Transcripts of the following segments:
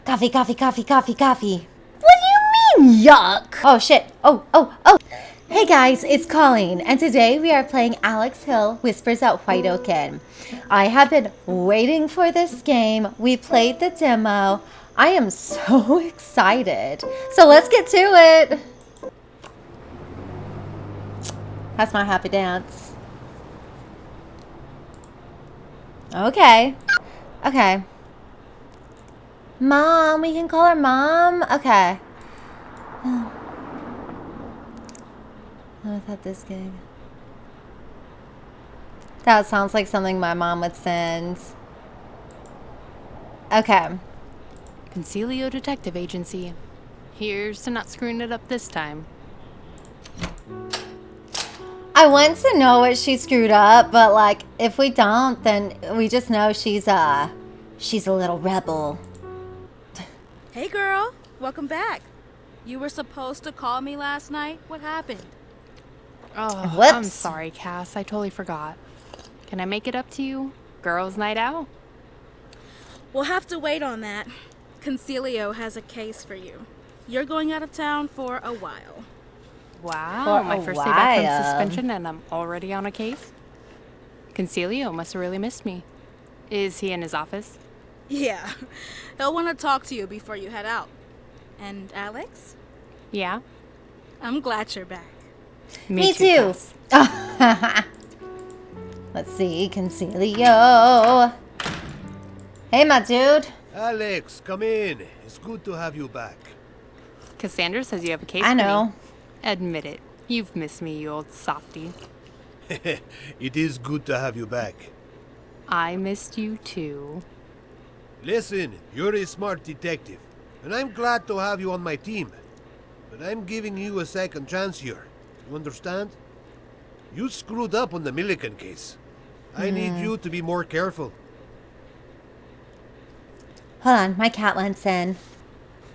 Coffee, coffee, coffee, coffee, coffee. What do you mean, yuck? Oh, shit. Oh. Hey guys, it's Colleen, and today we are playing Alex Hill Whispers at White Oak Inn. I have been waiting for this game. We played the demo. I am so excited. So let's get to it. That's my happy dance. Okay. Mom, we can call her Mom? Okay. I thought this gig. That sounds like something my mom would send. Okay. Concilio Detective Agency. Here's to not screwing it up this time. I want to know what she screwed up, but like, if we don't, then we just know she's a little rebel. Hey girl, welcome back. You were supposed to call me last night. What happened? Oh, Whoops. I'm sorry, Cass. I totally forgot. Can I make it up to you? Girls' night out? We'll have to wait on that. Concilio has a case for you. You're going out of town for a while. Wow, For my a first day back while. from suspension and I'm already on a case? Concilio must have really missed me. Is he in his office? Yeah, he'll want to talk to you before you head out. And Alex? Yeah? I'm glad you're back. Me too. Cass. Let's see, Concilio. Hey, my dude. Alex, come in. It's good to have you back. Cassandra says you have a case I for know. me. Admit it. You've missed me, you old softy. It is good to have you back. I missed you too. Listen, you're a smart detective, and I'm glad to have you on my team. But I'm giving you a second chance here. You understand? You screwed up on the Milliken case. I need you to be more careful. Hold on, my cat wants in.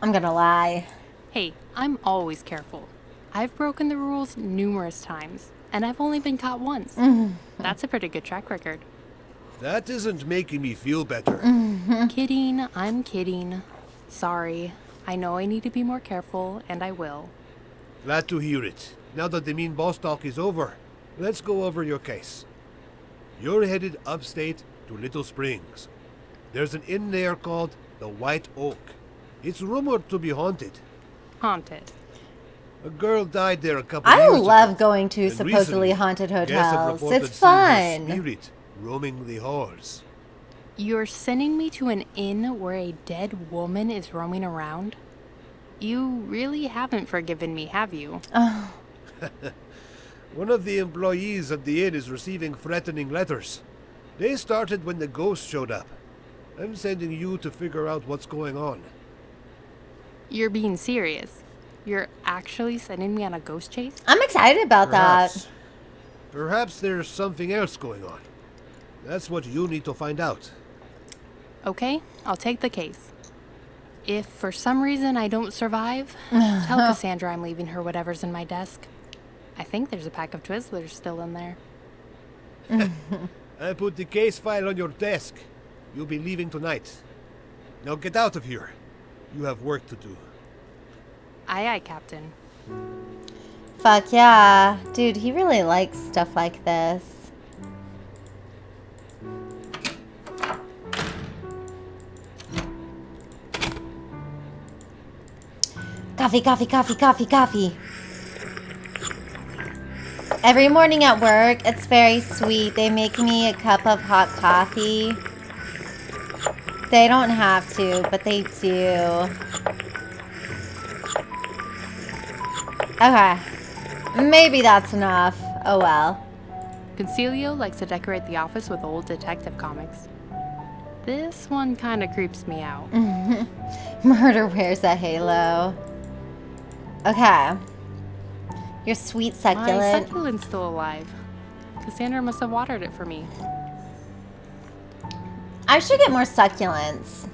I'm gonna lie. Hey, I'm always careful. I've broken the rules numerous times, and I've only been caught once. That's a pretty good track record. That isn't making me feel better. Kidding, I'm kidding. Sorry. I know I need to be more careful, and I will. Glad to hear it. Now that the mean boss talk is over, let's go over your case. You're headed upstate to Little Springs. There's an inn there called the White Oak. It's rumored to be haunted. Haunted. A girl died there a couple I years ago. love going to and supposedly recently, haunted guests have hotels. reported It's seeing her fun. spirit roaming the halls. You're sending me to an inn where a dead woman is roaming around? You really haven't forgiven me, have you? One of the employees at the inn is receiving threatening letters. They started when the ghost showed up. I'm sending you to figure out what's going on. You're being serious. You're actually sending me on a ghost chase? I'm excited about that. Perhaps there's something else going on. That's what you need to find out. Okay, I'll take the case. If for some reason I don't survive, tell Cassandra I'm leaving her whatever's in my desk. I think there's a pack of Twizzlers still in there. I put the case file on your desk. You'll be leaving tonight. Now get out of here. You have work to do. Aye, aye, Captain. Fuck yeah. Dude, he really likes stuff like this. Coffee, coffee, coffee, coffee, coffee. Every morning at work, it's very sweet. They make me a cup of hot coffee. They don't have to, but they do. Okay. Maybe that's enough. Oh well. Concilio likes to decorate the office with old detective comics. This one kinda creeps me out. Murder wears a halo. Okay. Your sweet My succulent. succulent's still alive. Cassandra must have watered it for me. I should get more succulents.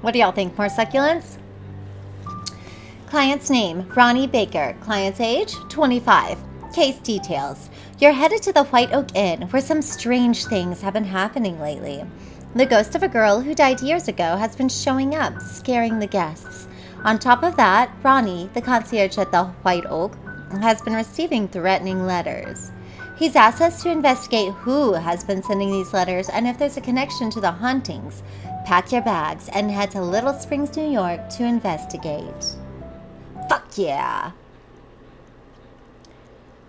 What do y'all think? More succulents? Client's name, Ronnie Baker. Client's age, 25. Case details. You're headed to the White Oak Inn, where some strange things have been happening lately. The ghost of a girl who died years ago has been showing up, scaring the guests. On top of that, Ronnie, the concierge at the White Oak, has been receiving threatening letters. He's asked us to investigate who has been sending these letters and if there's a connection to the hauntings. Pack your bags and head to Little Springs, New York to investigate. Fuck yeah!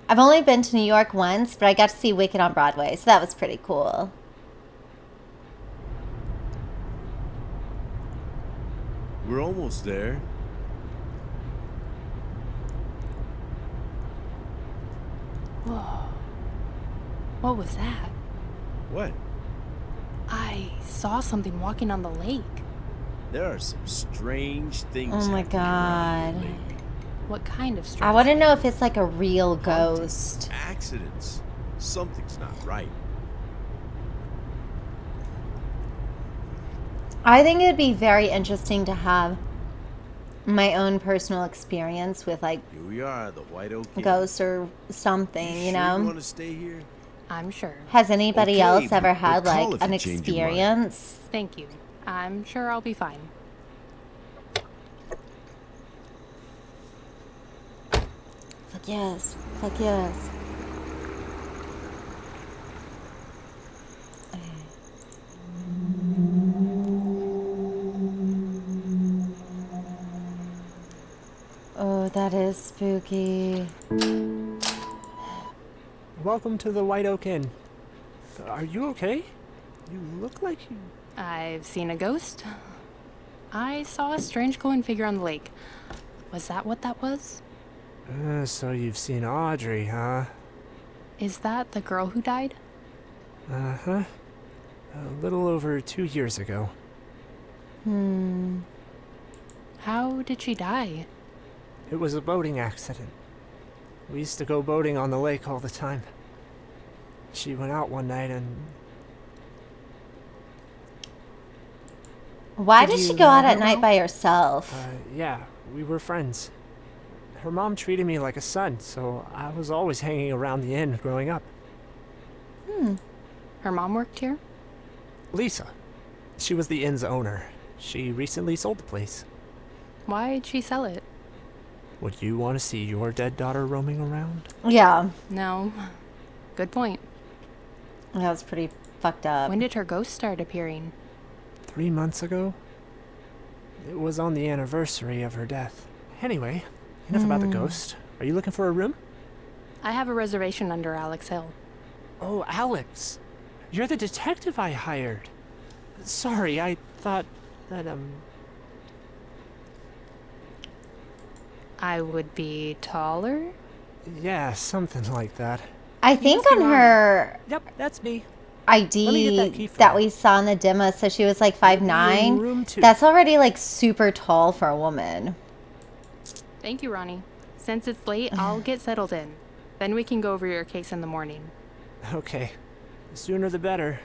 I've only been to New York once, but I got to see Wicked on Broadway, so that was pretty cool. We're almost there. Whoa. What was that? What? I saw something walking on the lake. There are some strange things. Oh my happening around God. the lake. What kind of strange? I want to know if it's like a real ghost. Accidents. Something's not right. I think it would be very interesting to have my own personal experience with like Here we are, the White Oak Inn. ghosts or something, you You know? want to stay here? I'm sure. Has anybody Okay, else but- ever but had call like if an you change your mind. experience? Thank you. I'm sure I'll be fine. Fuck yes. Fuck yes. Oh, that is spooky. Welcome to the White Oak Inn. Are you okay? You look like you... I've seen a ghost. I saw a strange glowing figure on the lake. Was that what that was? So you've seen Audrey, huh? Is that the girl who died? Uh-huh. A little over 2 years ago. How did she die? It was a boating accident. We used to go boating on the lake all the time. She went out one night and... Why Did did she you go out know at her night well? by herself? yeah, we were friends. Her mom treated me like a son, so I was always hanging around the inn growing up. Her mom worked here? Lisa. She was the inn's owner. She recently sold the place. Why'd she sell it? Would you want to see your dead daughter roaming around? Yeah, No. Good point. that was pretty fucked up. When did her ghost start appearing? 3 months ago? It was on the anniversary of her death. Anyway, enough about the ghost. Are you looking for a room? I have a reservation under Alex Hill. Oh, Alex. You're the detective I hired. Sorry, I thought that, I would be taller? yeah, something like that. I think must on be wrong. her Yep, that's me. Let me get ID that key for that you. we saw in the demo, so she was like You'll be in 5'9". room 2. That's already like super tall for a woman. Thank you, Ronnie. Since it's late, I'll get settled in. Then we can go over your case in the morning. Okay. The sooner the better.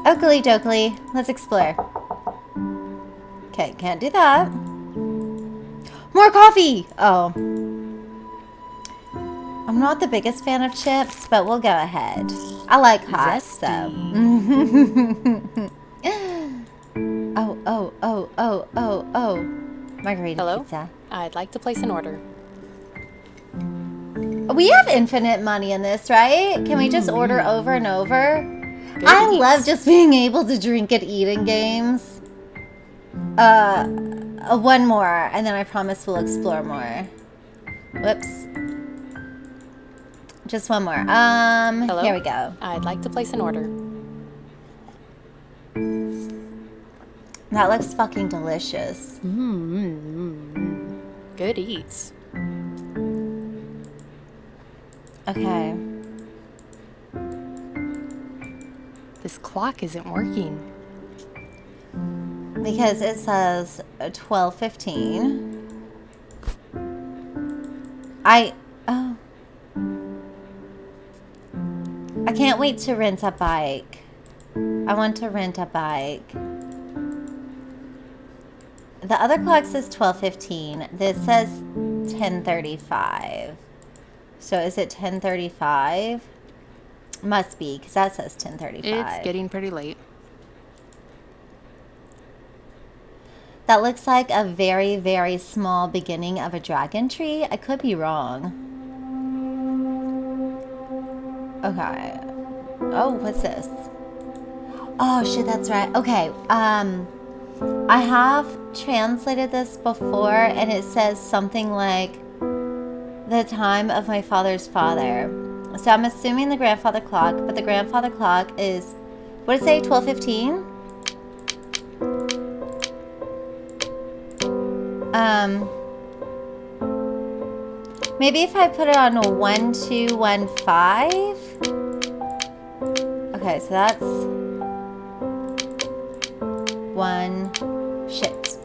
Oakley dokley, let's explore. Okay, can't do that. More coffee! Oh. I'm not the biggest fan of chips, but we'll go ahead. I like hot stuff. Oh. Margarita Hello? pizza. I'd like to place an order. We have infinite money in this, right? Can we just order over and over? Good I eats. love just being able to drink and eat in games. One more, and then I promise we'll explore more. Whoops. Just one more. Hello? Here we go. I'd like to place an order. That looks fucking delicious. Good eats. Okay. This clock isn't working. Because it says 12:15. Oh. I can't wait to rent a bike. I want to rent a bike. The other clock says 12:15. This says 10:35. So is it 10:35? Must be, because that says 10:35. It's getting pretty late. That looks like a very, very small beginning of a dragon tree. I could be wrong. Okay. Oh, what's this? Oh, shit, that's right. Okay, I have translated this before, and it says something like the time of my father's father. So I'm assuming the grandfather clock, but the grandfather clock is, what did it say, 12:15? Maybe if I put it on a 1215. Okay, so that's one. Shit.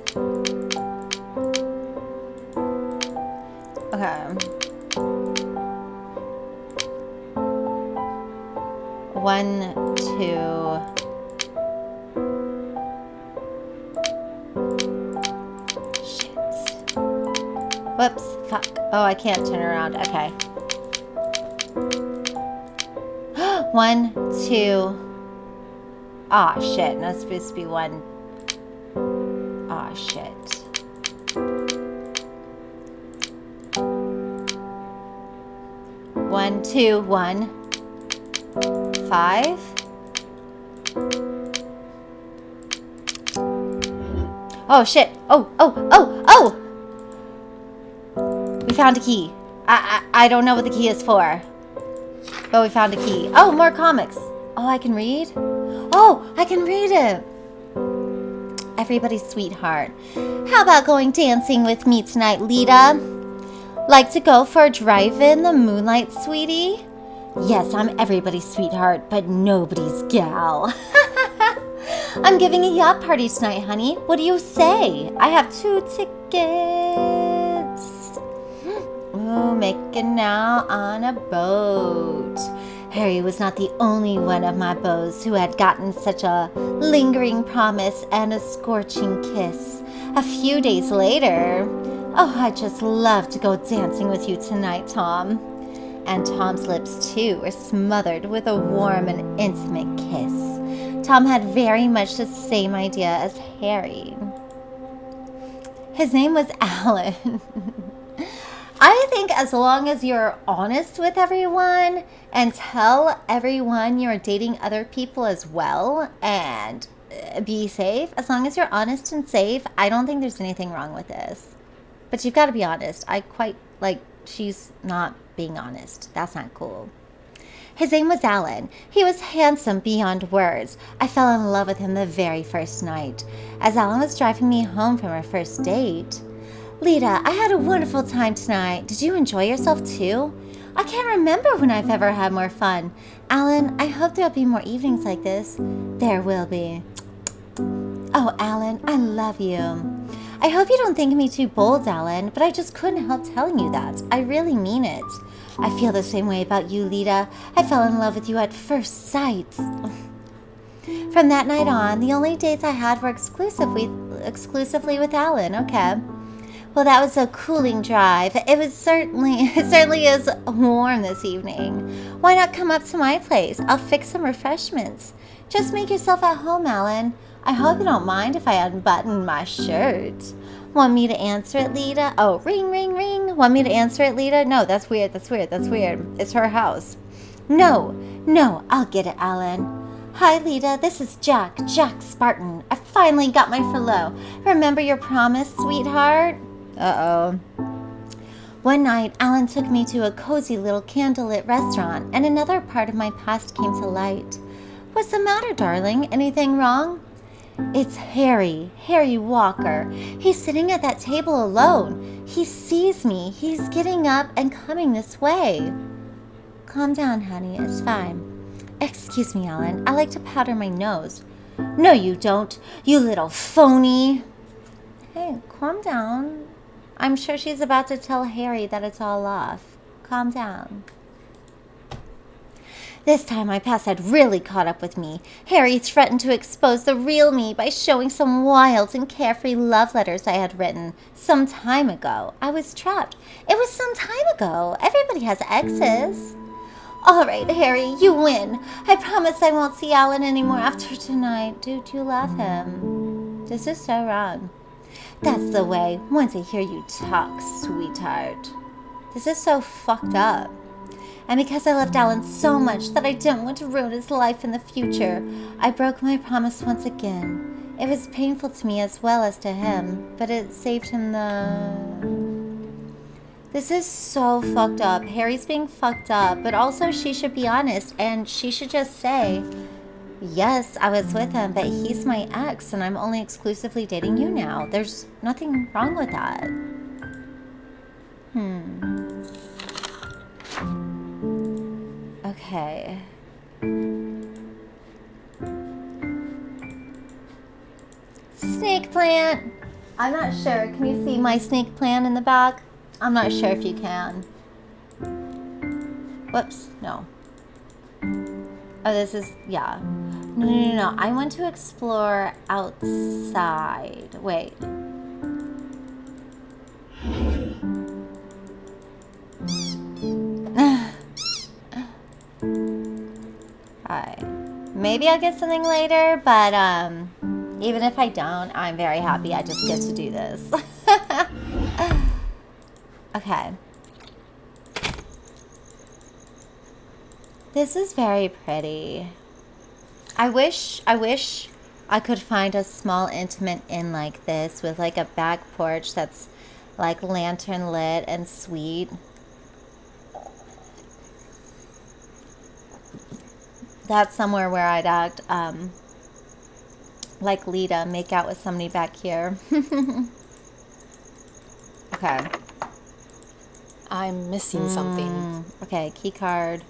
Okay. 1, 2. Whoops, fuck. Oh, I can't turn around. Okay. 1, 2. Aw, shit. No, it's supposed to be 1. Aw, shit. One, 2, 1, 5. Oh, shit. Oh. We found a key. I don't know what the key is for. But we found a key. Oh, more comics. Oh, I can read? Oh, I can read it. Everybody's sweetheart. How about going dancing with me tonight, Lita? Like to go for a drive in the moonlight, sweetie? Yes, I'm everybody's sweetheart, but nobody's gal. I'm giving a yacht party tonight, honey. What do you say? I have 2 tickets. Ooh, making out on a boat. Harry was not the only one of my beaux who had gotten such a lingering promise and a scorching kiss. A few days later, oh, I'd just love to go dancing with you tonight, Tom. And Tom's lips, too, were smothered with a warm and intimate kiss. Tom had very much the same idea as Harry. His name was Alan. I think as long as you're honest with everyone and tell everyone you're dating other people as well and be safe, as long as you're honest and safe, I don't think there's anything wrong with this. But you've got to be honest. I quite like she's not being honest. That's not cool. His name was Alan. He was handsome beyond words. I fell in love with him the very first night. As Alan was driving me home from our first date, Lita, I had a wonderful time tonight. Did you enjoy yourself too? I can't remember when I've ever had more fun. Alan, I hope there'll be more evenings like this. There will be. Oh, Alan, I love you. I hope you don't think me too bold, Alan, but I just couldn't help telling you that. I really mean it. I feel the same way about you, Lita. I fell in love with you at first sight. From that night on, the only dates I had were exclusively with Alan, okay? Well, that was a cooling drive. It certainly is warm this evening. Why not come up to my place? I'll fix some refreshments. Just make yourself at home, Alan. I hope you don't mind if I unbutton my shirt. Want me to answer it, Lita? Oh, ring, ring, ring. Want me to answer it, Lita? No, that's weird. It's her house. No, I'll get it, Alan. Hi, Lita. This is Jack Spartan. I finally got my furlough. Remember your promise, sweetheart? Uh-oh. One night, Alan took me to a cozy little candlelit restaurant, and another part of my past came to light. What's the matter, darling? Anything wrong? It's Harry Walker. He's sitting at that table alone. He sees me. He's getting up and coming this way. Calm down, honey. It's fine. Excuse me, Alan. I like to powder my nose. No, you don't. You little phony. Hey, calm down. I'm sure she's about to tell Harry that it's all off. Calm down. This time my past had really caught up with me. Harry threatened to expose the real me by showing some wild and carefree love letters I had written some time ago. I was trapped. It was some time ago. Everybody has exes. All right, Harry, you win. I promise I won't see Alan anymore after tonight. Dude, you love him. This is so wrong. That's the way, once I hear you talk, sweetheart. This is so fucked up. And because I loved Alan so much that I didn't want to ruin his life in the future, I broke my promise once again. It was painful to me as well as to him, but it saved him the... This is so fucked up. Harry's being fucked up, but also she should be honest and she should just say, yes, I was with him, but he's my ex and I'm only exclusively dating you now. There's nothing wrong with that. Okay. Snake plant. I'm not sure. Can you see my snake plant in the back? I'm not sure if you can. Whoops. No. Oh, this is... Yeah. No. I want to explore outside. Wait. Alright. Maybe I'll get something later, but even if I don't, I'm very happy I just get to do this. Okay. This is very pretty. I wish I could find a small intimate inn like this with like a back porch that's like lantern lit and sweet. That's somewhere where I'd act like Lita, make out with somebody back here. Okay. I'm missing something. Okay, key card.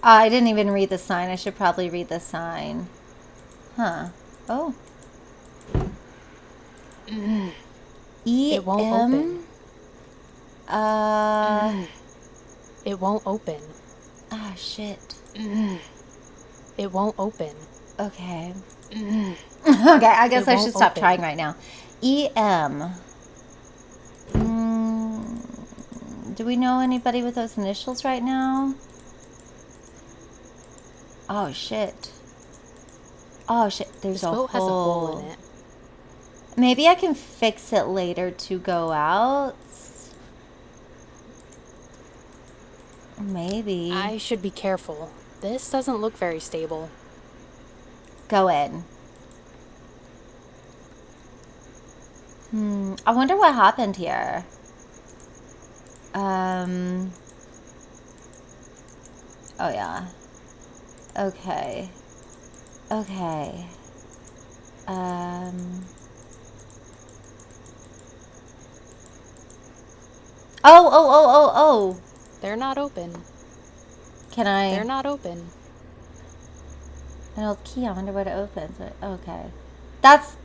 I didn't even read the sign. I should probably read the sign. Huh. Oh. It won't open. It won't open. Ah, shit. It won't open. Okay. Okay, I guess I should stop open. trying right now. EM. Do we know anybody with those initials right now? Oh, shit. Oh, shit. There's This a boat has a hole in it. Maybe I can fix it later to go out. Maybe. I should be careful. This doesn't look very stable. Go in. I wonder what happened here. Oh yeah. Okay. Okay. Oh. They're not open. Can I? They're not open. An old key. I wonder what it opens. Okay. That's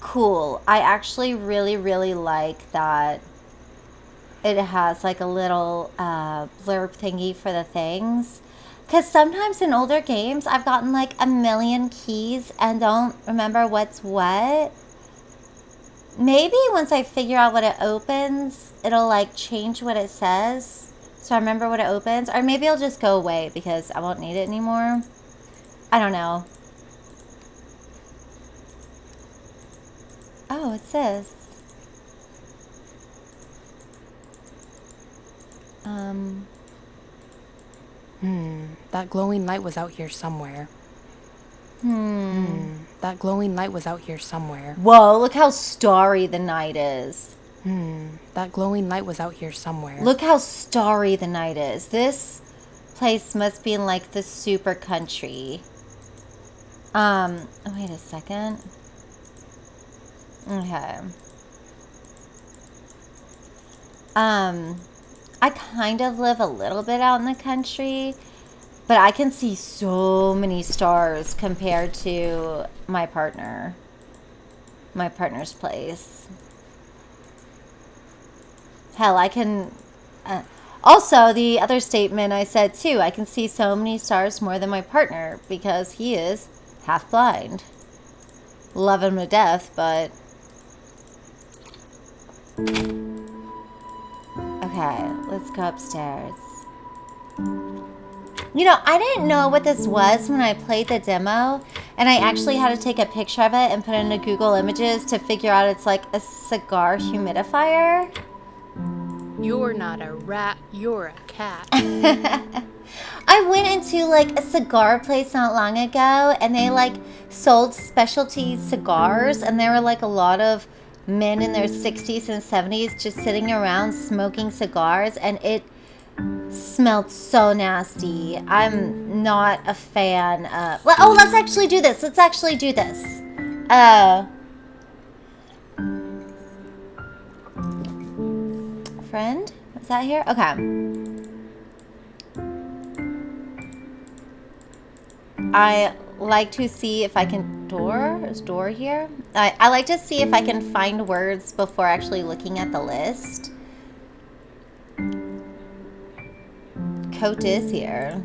cool. I actually really like that it has like a little blurb thingy for the things. Because sometimes in older games, I've gotten like a million keys and don't remember what's what. Maybe once I figure out what it opens, it'll like change what it says. So I remember what it opens. Or maybe it'll just go away because I won't need it anymore. I don't know. Oh, it's this. That glowing light was out here somewhere. That glowing light was out here somewhere. Whoa, look how starry the night is. That glowing light was out here somewhere. Look how starry the night is. This place must be in like the super country. Wait a second. Okay. I kind of live a little bit out in the country, but I can see so many stars compared to my partner's place. Hell, I can... also, the other statement I said too, I can see so many stars more than my partner because he is half blind. love him to death, but... Okay, let's go upstairs. You know, I didn't know what this was when I played the demo, and I actually had to take a picture of it and put it into Google Images to figure out it's like a cigar humidifier. You're not a rat, you're a cat. I went into like a cigar place not long ago, and they like sold specialty cigars, and there were like a lot of men in their 60s and 70s just sitting around smoking cigars, and it smelled so nasty. I'm not a fan of... Well, oh, let's actually do this. Let's actually do this. Friend? Is that here? Okay. I like to see if I can... Is door here? I like to see if I can find words before actually looking at the list. Coat is here.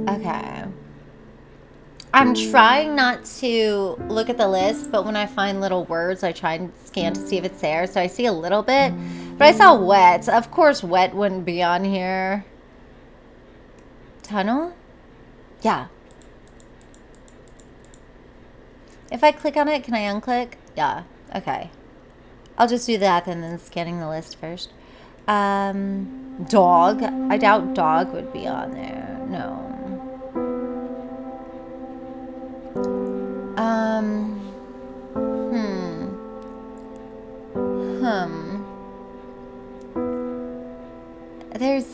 Okay. I'm trying not to look at the list, but when I find little words, I try and scan to see if it's there. So I see a little bit, but I saw wet. Of course, wet wouldn't be on here. Tunnel? Yeah. If I click on it, can I unclick? Yeah. Okay. I'll just do that and then scanning the list first. Dog. I doubt dog would be on there. No. There's...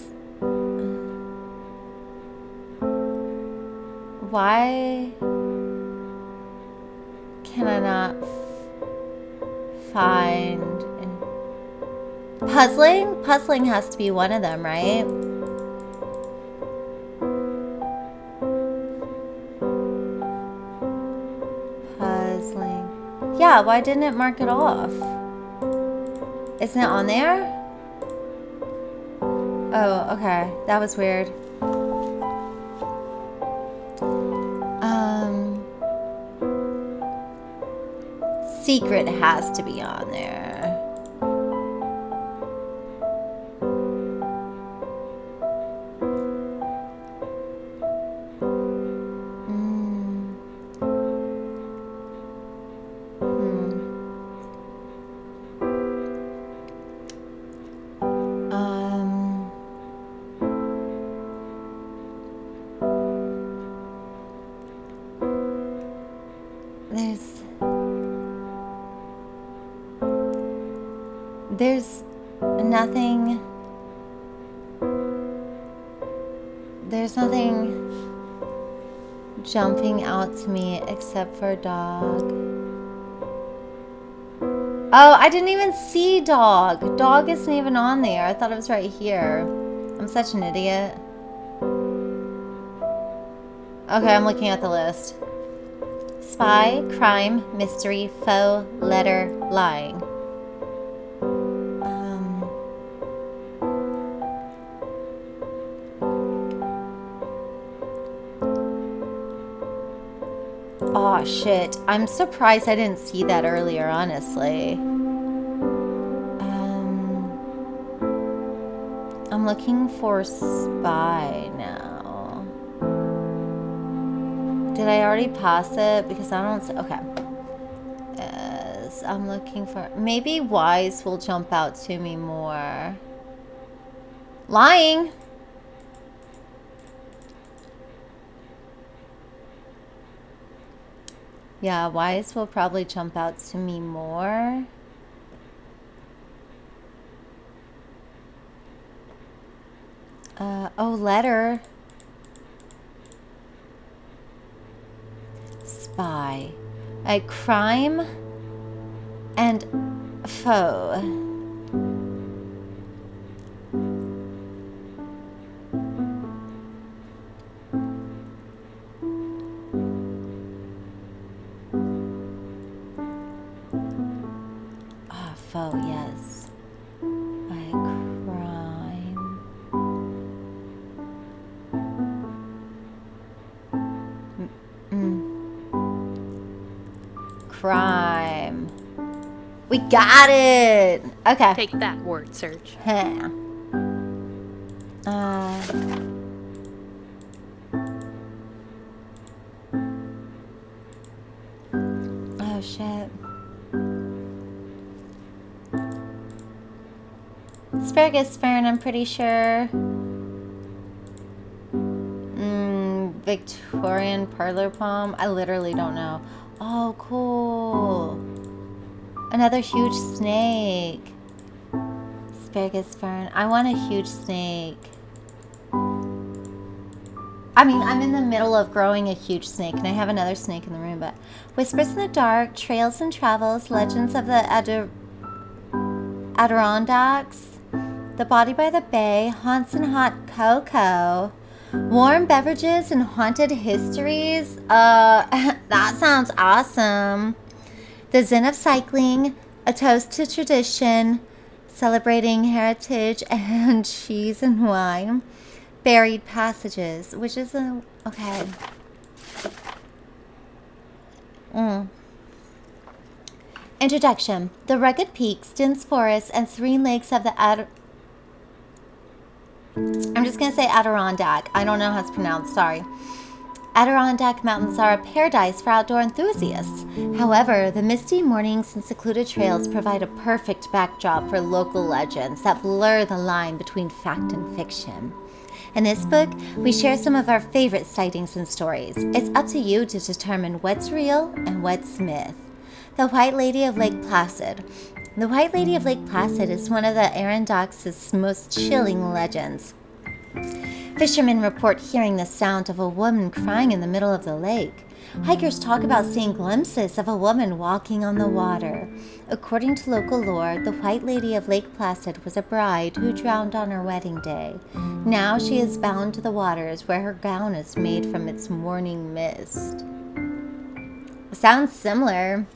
Why can I not find... Puzzling? Puzzling has to be one of them, right? Puzzling. Yeah, why didn't it mark it off? Isn't it on there? Oh, okay. That was weird. Secret has to be on there. There's nothing. There's nothing jumping out to me except for dog. Oh, I didn't even see dog. Dog isn't even on there. I thought it was right here. I'm such an idiot. Okay, I'm looking at the list. Spy, crime, mystery, faux, letter, lying. Oh shit, I'm surprised I didn't see that earlier, honestly. I'm looking for spy now. Did I already pass it? Because I don't see, okay. Yes, I'm looking for, maybe wise will jump out to me more. Lying. Yeah, wise will probably jump out to me more. Oh, letter. Spy. A crime and foe. Foe, yes. By crime. crime. We got it. Okay. Take that, word search. Huh. Oh shit. Asparagus fern, I'm pretty sure. Victorian parlor palm. I literally don't know. Oh, cool. Another huge snake. Asparagus fern. I want a huge snake. I mean, I'm in the middle of growing a huge snake, and I have another snake in the room, but whispers in the dark, trails and travels, legends of the Adirondacks, the body by the bay, haunts and hot cocoa, warm beverages and haunted histories. That sounds awesome. The zen of cycling, a toast to tradition, celebrating heritage and cheese and wine. Buried passages, which is a okay. Introduction: the rugged peaks, dense forests, and serene lakes of the I'm just gonna say Adirondack. I don't know how it's pronounced. Sorry. Adirondack Mountains are a paradise for outdoor enthusiasts. However, the misty mornings and secluded trails provide a perfect backdrop for local legends that blur the line between fact and fiction. In this book, we share some of our favorite sightings and stories. It's up to you to determine what's real and what's myth. The White Lady of Lake Placid. The White Lady of Lake Placid is one of the Adirondacks' most chilling legends. Fishermen report hearing the sound of a woman crying in the middle of the lake. Hikers talk about seeing glimpses of a woman walking on the water. According to local lore, the White Lady of Lake Placid was a bride who drowned on her wedding day. Now she is bound to the waters where her gown is made from its morning mist. Sounds similar.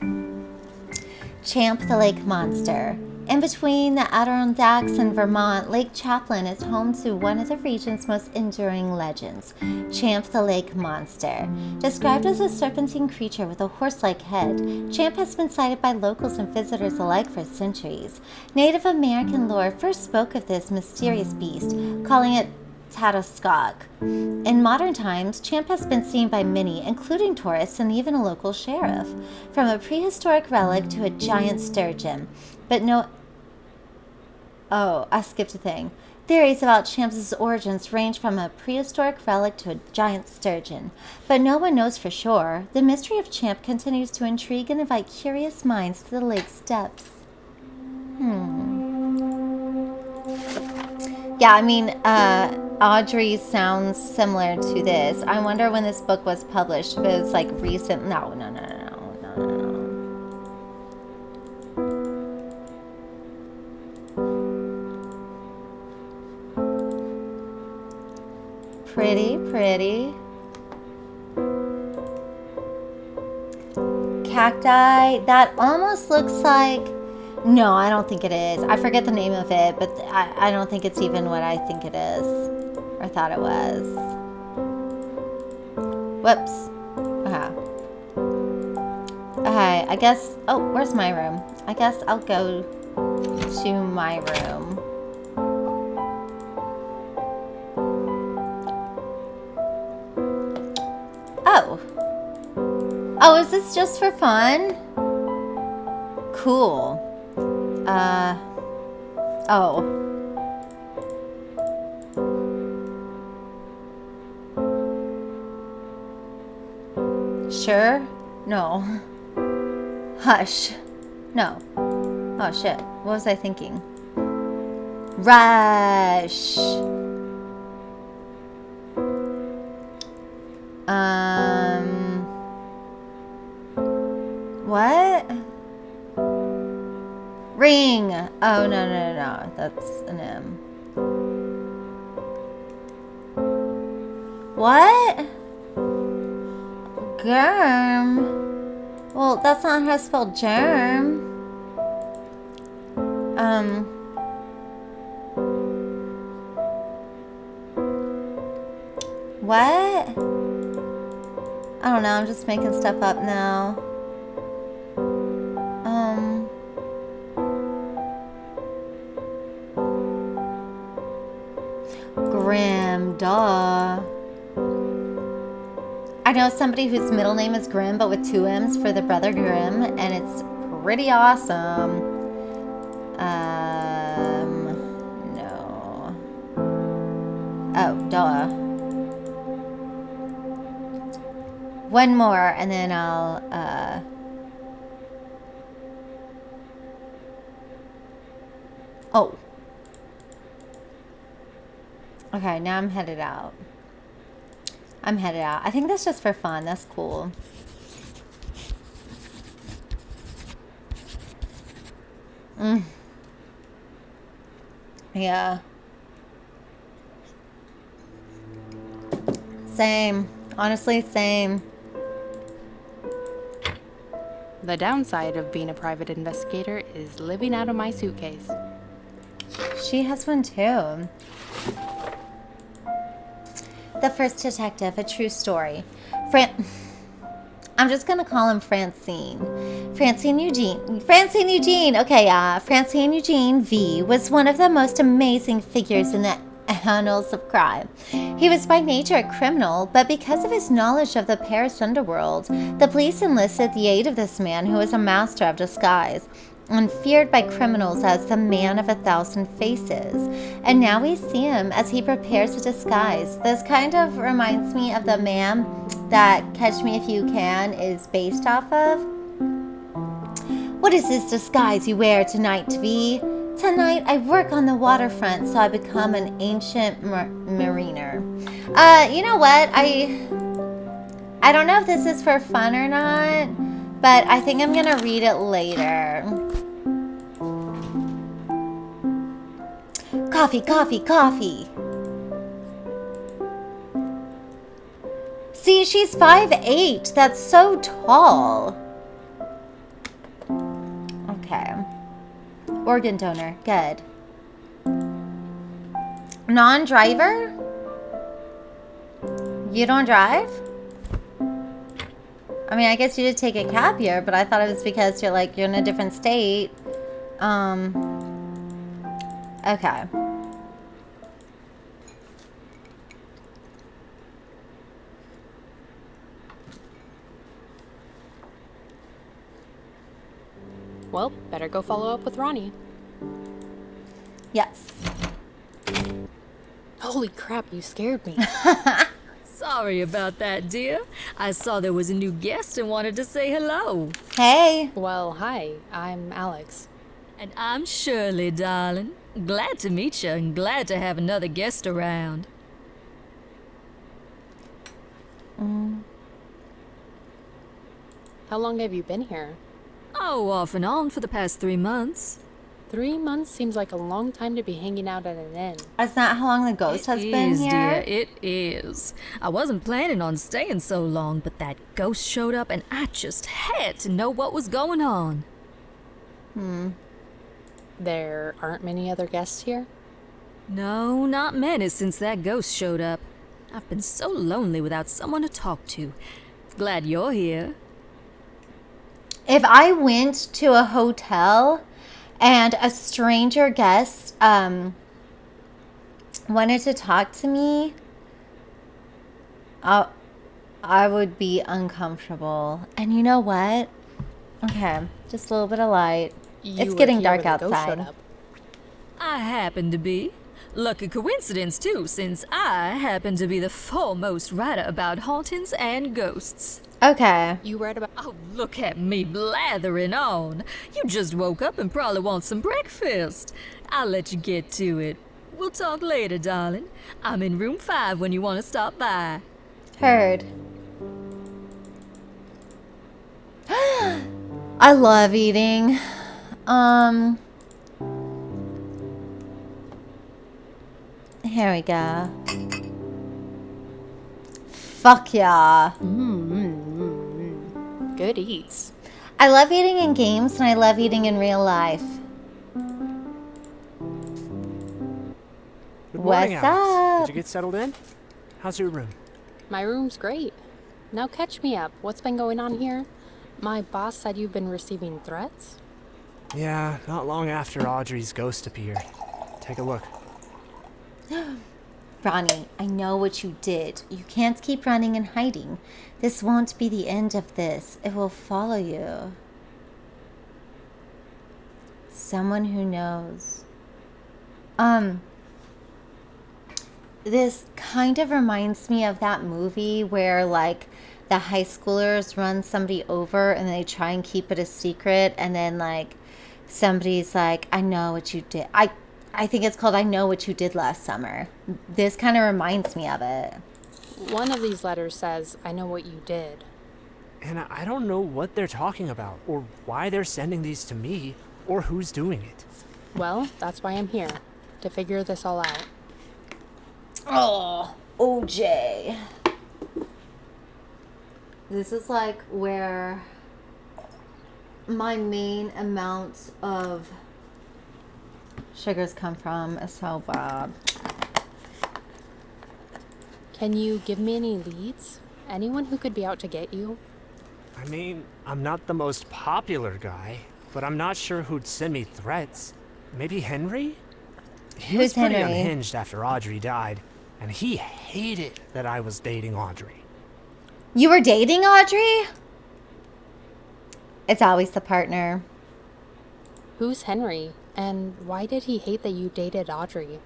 Champ the Lake Monster. In between the Adirondacks and Vermont, Lake Champlain is home to one of the region's most enduring legends, Champ the Lake Monster. Described as a serpentine creature with a horse-like head, Champ has been cited by locals and visitors alike for centuries. Native American lore first spoke of this mysterious beast, calling it Tadoskok. In modern times, Champ has been seen by many, including tourists and even a local sheriff. From a prehistoric relic to a giant sturgeon. But no... Oh, I skipped a thing. Theories about Champ's origins range from a prehistoric relic to a giant sturgeon. But no one knows for sure. The mystery of Champ continues to intrigue and invite curious minds to the lake's depths. Yeah, I mean, Audrey sounds similar to this. I wonder when this book was published. If it was like recent. No. Pretty. Cacti. That almost looks like... No, I don't think it is. I forget the name of it, but I don't think it's even what I think it is. Or thought it was. Whoops. Okay, I guess... Oh, where's my room? I guess I'll go to my room. Oh, is this just for fun? Cool. Oh. Sure? No. Hush. No. Oh shit. What was I thinking? Rush. What? Ring. Oh, no. That's an M. What? Germ? Well, that's not how to spell germ. What? I don't know, I'm just making stuff up now. Duh. I know somebody whose middle name is Grimm, but with 2 M's for the brother Grimm, and it's pretty awesome. No. Oh, duh. One more, and then I'll, Oh. Okay, now I'm headed out. I think that's just for fun. That's cool. Yeah. Same. Honestly, same. The downside of being a private investigator is living out of my suitcase. She has one too. The First Detective, a true story. I'm just gonna call him Francine. Francine Eugene. Okay, Francine Eugene V was one of the most amazing figures in the annals of crime. He was by nature a criminal, but because of his knowledge of the Paris underworld, the police enlisted the aid of this man who was a master of disguise and feared by criminals as the man of 1,000 faces. And now we see him as he prepares a disguise. This kind of reminds me of the man that Catch Me If You Can is based off of. What is this disguise you wear tonight, V? Tonight I work on the waterfront, so I become an ancient mariner. You know what? I don't know if this is for fun or not, but I think I'm gonna read it later. Coffee, coffee, coffee. See, she's 5'8". That's so tall. Okay. Organ donor. Good. Non-driver? You don't drive? I mean, I guess you did take a cab here, but I thought it was because you're in a different state. Okay. Well, better go follow up with Ronnie. Yes. Holy crap, you scared me. Sorry about that, dear. I saw there was a new guest and wanted to say hello. Hey. Well, hi, I'm Alex. And I'm Shirley, darling. Glad to meet you and glad to have another guest around. How long have you been here? Oh, off and on for the past 3 months. 3 months seems like a long time to be hanging out at an inn. Is that how long the ghost has been here? Dear, it is. I wasn't planning on staying so long, but that ghost showed up and I just had to know what was going on. There aren't many other guests here? No, not many since that ghost showed up. I've been so lonely without someone to talk to. Glad you're here. If I went to a hotel and a stranger guest wanted to talk to me, I would be uncomfortable. And you know what? Okay, just a little bit of light. It's getting dark outside. I happen to be. Lucky coincidence, too, since I happen to be the foremost writer about hauntings and ghosts. Okay. You read about... Oh, look at me blathering on. You just woke up and probably want some breakfast. I'll let you get to it. We'll talk later, darling. I'm in room 5 when you want to stop by. Heard. I love eating. Here we go. Fuck yeah. Good eats. I love eating in games and I love eating in real life. Good morning, What's Alex. up? Did you get settled in? How's your room? My room's great. Now catch me up. What's been going on here? My boss said you've been receiving threats? Yeah, not long after Audrey's ghost appeared. Take a look. Ronnie, I know what you did. You can't keep running and hiding. This won't be the end of this. It will follow you. Someone who knows. This kind of reminds me of that movie where, like, the high schoolers run somebody over and they try and keep it a secret, and then, like, somebody's like, I know what you did. I think it's called I Know What You Did Last Summer. This kind of reminds me of it. One of these letters says, I know what you did. And I don't know what they're talking about, or why they're sending these to me, or who's doing it. Well, that's why I'm here, to figure this all out. Oh, OJ. This is like where my main amount of sugars come from. It's so bad. Can you give me any leads? Anyone who could be out to get you? I mean, I'm not the most popular guy, but I'm not sure who'd send me threats. Maybe Henry? He was pretty Henry? unhinged after Audrey died, and he hated that I was dating Audrey. You were dating Audrey? It's always the partner. Who's Henry? And why did he hate that you dated Audrey?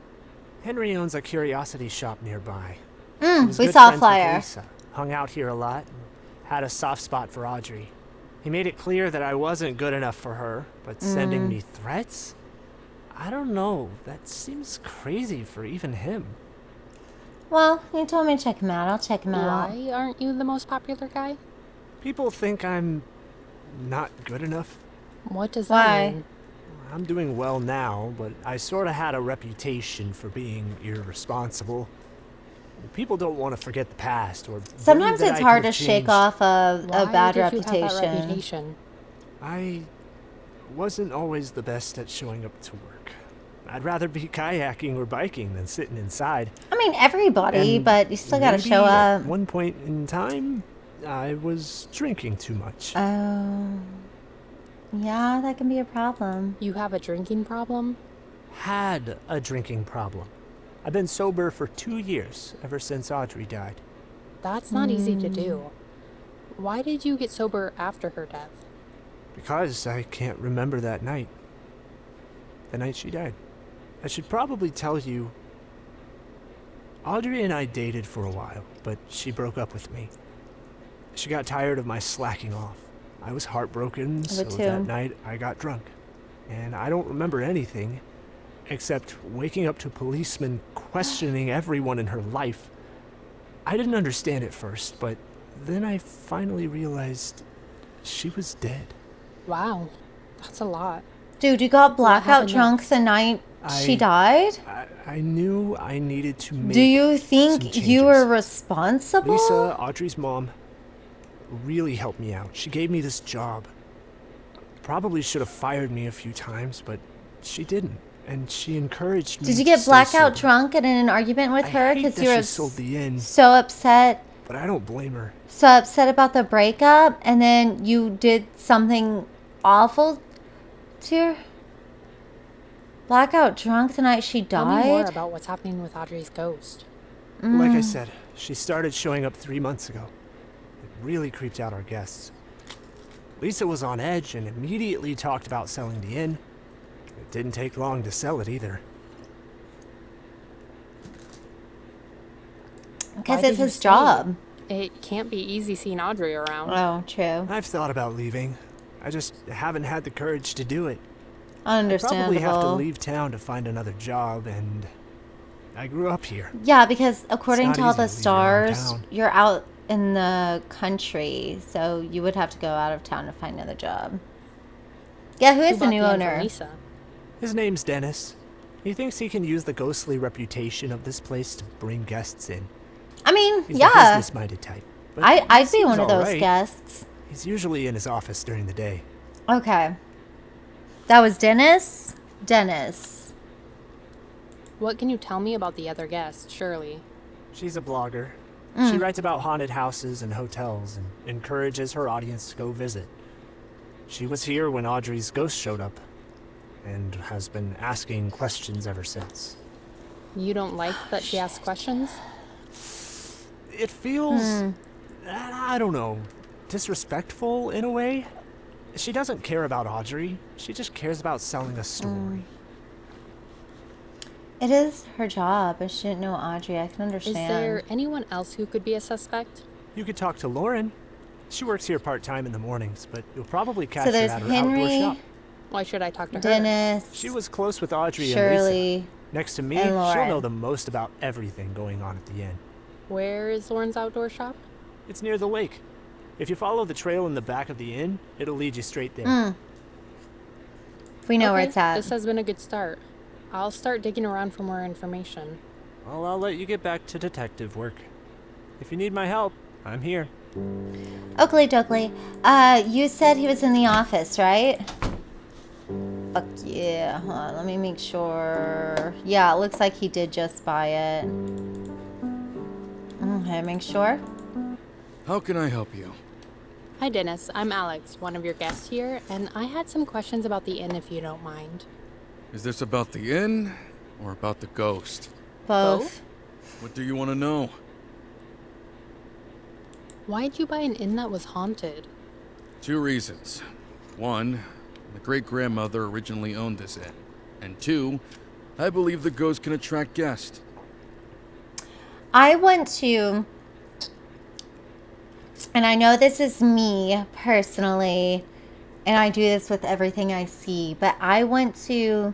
Henry owns a curiosity shop nearby. He was We good saw a friends with flyer. Lisa, hung out here a lot, and had a soft spot for Audrey. He made it clear that I wasn't good enough for her, but sending me threats? I don't know. That seems crazy for even him. Well, you told me to check him out. I'll check him out. Why aren't you the most popular guy? People think I'm not good enough. What does Why? that mean? I'm doing well now, but I sort of had a reputation for being irresponsible. People don't want to forget the past or Sometimes believe that it's I hard to could've shake changed. off a Why bad did you have that reputation. reputation? I wasn't always the best at showing up to work. I'd rather be kayaking or biking than sitting inside. I mean, everybody, And but you still gotta maybe show At up. one point in time, I was drinking too much. Oh. Yeah, that can be a problem. You have a drinking problem? Had a drinking problem. I've been sober for 2 years, ever since Audrey died. That's not easy to do. Why did you get sober after her death? Because I can't remember that night. The night she died. I should probably tell you, Audrey and I dated for a while, but she broke up with me. She got tired of my slacking off. I was heartbroken, so too. that night I got drunk. And I don't remember anything, except waking up to policemen questioning everyone in her life. I didn't understand at first, but then I finally realized she was dead. Wow, that's a lot. Dude, you got blackout happened drunk the night she I- died? I knew I needed to make Do you some think you were changes. responsible? Lisa, Audrey's mom, really helped me out. She gave me this job. Probably should have fired me a few times, but she didn't. And she encouraged me Did you to get stay blackout sober. drunk and in an argument with I her hate because that you were she sold the inn, so upset? but I don't blame her. So upset about the breakup, and then you did something awful to her? Blackout drunk the night she Tell me more died? about what's happening with Audrey's ghost. Like I said, she started showing up 3 months ago. It really creeped out our guests. Lisa was on edge and immediately talked about selling the inn. It didn't take long to sell it either. Because Why it's did you his stay? job. It can't be easy seeing Audrey around. Oh, true. I've thought about leaving. I just haven't had the courage to do it. Understandable. Probably have to leave town to find another job, and I grew up here. Yeah, because according not to all easy the to leave your own stars, town. you're out in the country, so you would have to go out of town to find another job. Yeah, who is the bought new inn for owner? Lisa? His name's Dennis. He thinks he can use the ghostly reputation of this place to bring guests in. I mean, He's the yeah. business-minded type. but I'd be seems one of those alright. guests. He's usually in his office during the day. Okay. That was Dennis? Dennis. What can you tell me about the other guest, Shirley? She's a blogger. Mm. She writes about haunted houses and hotels and encourages her audience to go visit. She was here when Audrey's ghost showed up and has been asking questions ever since. You don't like that she asks questions? It feels, I don't know, disrespectful in a way. She doesn't care about Audrey. She just cares about selling a story. It is her job, but she didn't know Audrey. I can Is understand. there anyone else who could be a suspect? You could talk to Lauren. She works here part-time in the mornings, but you'll probably catch So her there's at her outdoor Henry, shop. Why should I talk to her? Dennis, She was close with Audrey and Shirley. Lisa. Next to me, and she'll know Lauren. the most about everything going on at the inn. Where is Lauren's outdoor shop? It's near the lake. If you follow the trail in the back of the inn, it'll lead you straight there. We know where Okay, it's at. This has been a good start. I'll start digging around for more information. Well, I'll let you get back to detective work. If you need my help, I'm here. Oakley Dokley, you said he was in the office, right? Fuck yeah. Hold on, let me make sure. Yeah, it looks like he did just buy it. Okay, make sure. How can I help you? Hi, Dennis. I'm Alex, one of your guests here, and I had some questions about the inn if you don't mind. Is this about the inn or about the ghost? Both. What do you want to know? Why'd you buy an inn that was haunted? 2 reasons. 1, my great-grandmother originally owned this inn. And 2, I believe the ghost can attract guests. I want to, and I know this is me personally, and I do this with everything I see, but I want to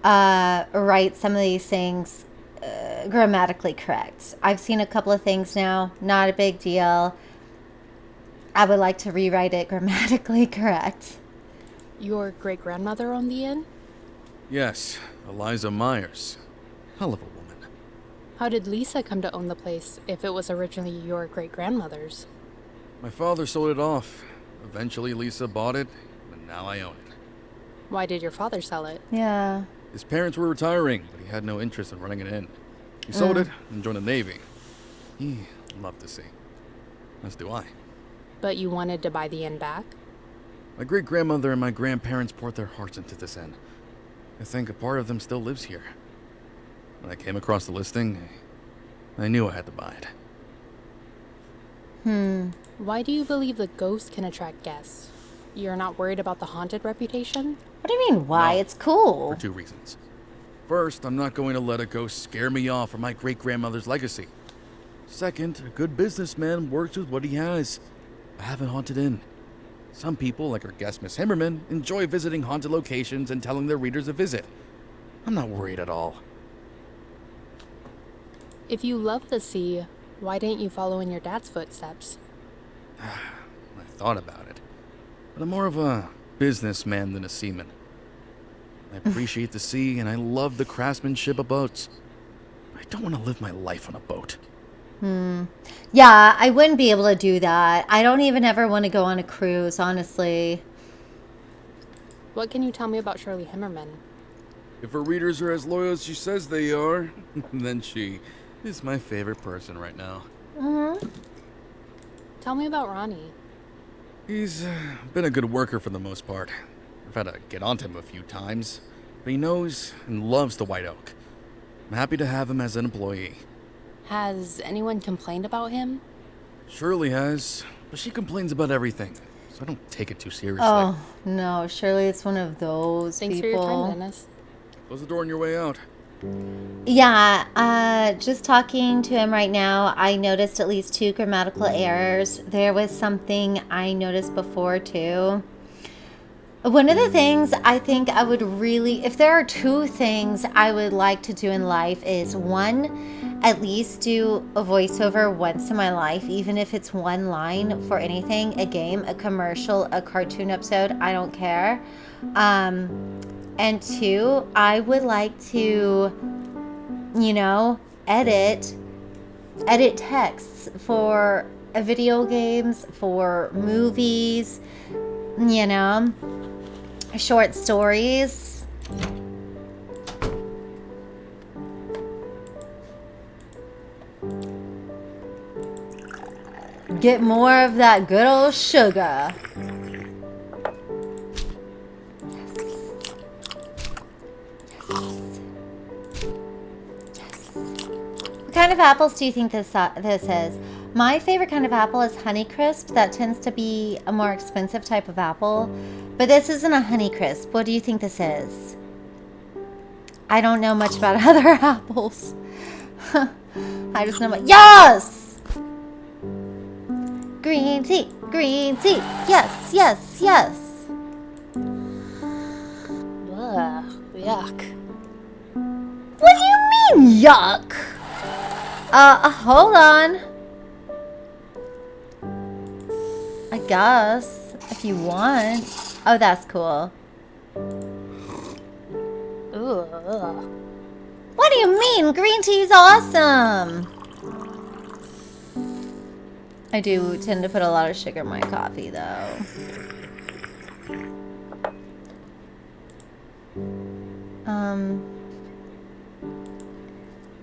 write some of these things grammatically correct. I've seen a couple of things now, not a big deal. I would like to rewrite it grammatically correct. Your great-grandmother owned the inn? Yes, Eliza Myers. Hell of a woman. How did Lisa come to own the place if it was originally your great-grandmother's? My father sold it off. Eventually Lisa bought it, and now I own it. Why did your father sell it? Yeah. His parents were retiring, but he had no interest in running an inn. He sold it and joined the Navy. He loved the sea. As do I. But you wanted to buy the inn back? My great-grandmother and my grandparents poured their hearts into this inn. I think a part of them still lives here. When I came across the listing, I knew I had to buy it. Why do you believe the ghost can attract guests? You're not worried about the haunted reputation? What do you mean, why? No. It's cool. For 2 reasons. First, I'm not going to let a ghost scare me off from my great-grandmother's legacy. Second, a good businessman works with what he has. I have a haunted inn. Some people, like our guest Miss Himmerman, enjoy visiting haunted locations and telling their readers to visit. I'm not worried at all. If you love the sea, why didn't you follow in your dad's footsteps? I thought about it. But I'm more of a businessman than a seaman. I appreciate the sea and I love the craftsmanship of boats. I don't want to live my life on a boat. Yeah, I wouldn't be able to do that. I don't even ever want to go on a cruise, honestly. What can you tell me about Shirley Himmerman? If her readers are as loyal as she says they are, then she is my favorite person right now. Tell me about Ronnie. He's been a good worker for the most part. I've had to get onto him a few times, but he knows and loves the White Oak. I'm happy to have him as an employee. Has anyone complained about him? Shirley has, but she complains about everything, so I don't take it too seriously. Oh, no. Surely it's one of those Thanks people. for your time, Dennis. Close the door on your way out. Yeah, just talking to him right now, I noticed at least 2 grammatical errors. There was something I noticed before, too. One of the things I think I would really, if there are 2 things I would like to do in life is 1, at least do a voiceover once in my life, even if it's 1 line for anything, a game, a commercial, a cartoon episode, I don't care. And 2, I would like to, edit texts for video games, for movies, short stories. Get more of that good old sugar. kind of apples do you think this is? My favorite kind of apple is Honeycrisp. That tends to be a more expensive type of apple. But this isn't a Honeycrisp. What do you think this is? I don't know much about other apples. I just know yes! Green tea, yes, yes, yes. Ugh, yuck. What do you mean, yuck? Hold on. I guess, if you want. Oh, that's cool. Ugh. What do you mean? Green tea's awesome. I do tend to put a lot of sugar in my coffee, though.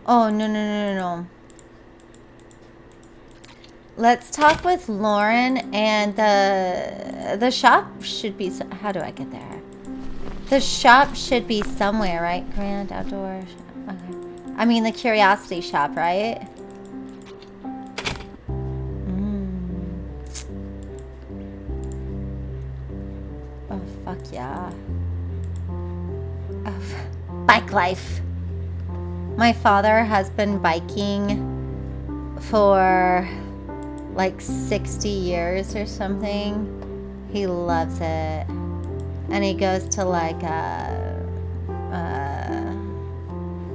Oh, no. Let's talk with Lauren, and the shop should be... How do I get there? The shop should be somewhere, right? Grand Outdoor... Okay. I mean, the Curiosity Shop, right? Oh, fuck yeah. Oh, bike life. My father has been biking for like 60 years or something. He loves it. And he goes to like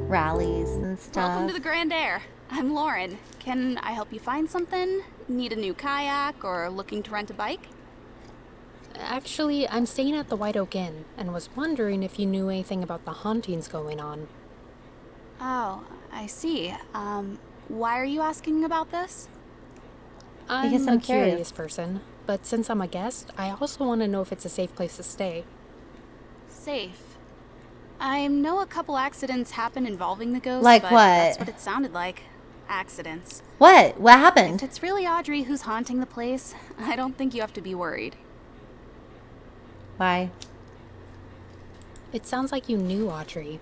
rallies and stuff. Welcome to the Grand Air. I'm Lauren. Can I help you find something? Need a new kayak or looking to rent a bike? Actually, I'm staying at the White Oak Inn and was wondering if you knew anything about the hauntings going on. Oh, I see. Why are you asking about this? Because I'm I'm a curious curious. person, but since I'm a guest, I also want to know if it's a safe place to stay. Safe. I know a couple accidents happen involving the ghost, Like but what? that's what it sounded like. Accidents. What? What happened? If it's really Audrey who's haunting the place, I don't think you have to be worried. Why? It sounds like you knew Audrey.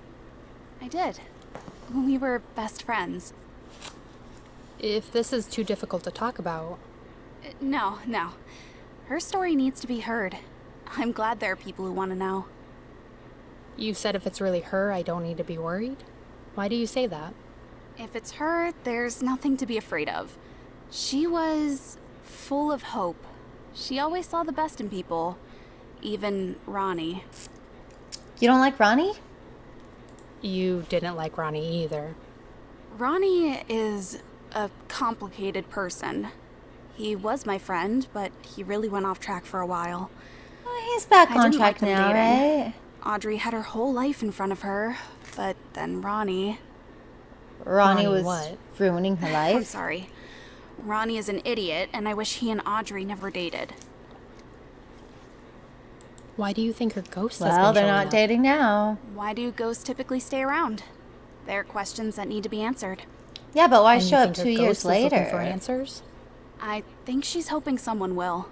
I did. We were best friends. If this is too difficult to talk about... No. Her story needs to be heard. I'm glad there are people who want to know. You said if it's really her, I don't need to be worried? Why do you say that? If it's her, there's nothing to be afraid of. She was full of hope. She always saw the best in people. Even Ronnie. You don't like Ronnie? You didn't like Ronnie either. Ronnie is a complicated person. He was my friend, but he really went off track for a while. He's back I on didn't track like them now, dating. right? Audrey had her whole life in front of her, but then Ronnie... Ronnie Ronnie was what? ruining her I'm life. sorry. Ronnie is an idiot, and I wish he and Audrey never dated. Why do you think her ghost has Well, been they're showing not up? dating now. Why do ghosts typically stay around? They're questions that need to be answered. Yeah, but why And you show up think her 2 years ghost is looking later? for answers? I think she's hoping someone will.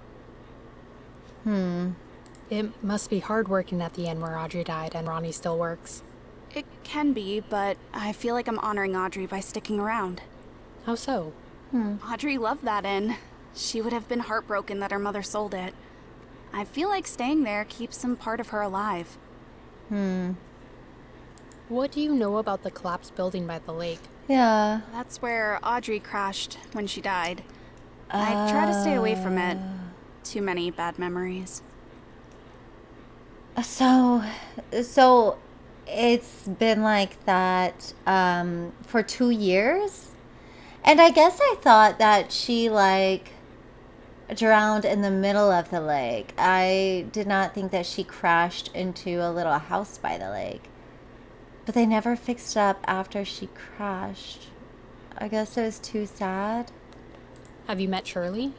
It must be hard working at the inn where Audrey died and Ronnie still works. It can be, but I feel like I'm honoring Audrey by sticking around. How so? Audrey loved that inn. She would have been heartbroken that her mother sold it. I feel like staying there keeps some part of her alive. What do you know about the collapsed building by the lake? Yeah. That's where Audrey crashed when she died. I try to stay away from it. Too many bad memories. So it's been like that for 2 years? And I guess I thought that she like drowned in the middle of the lake. I did not think that she crashed into a little house by the lake. But they never fixed it up after she crashed. I guess it was too sad. Have you met Shirley?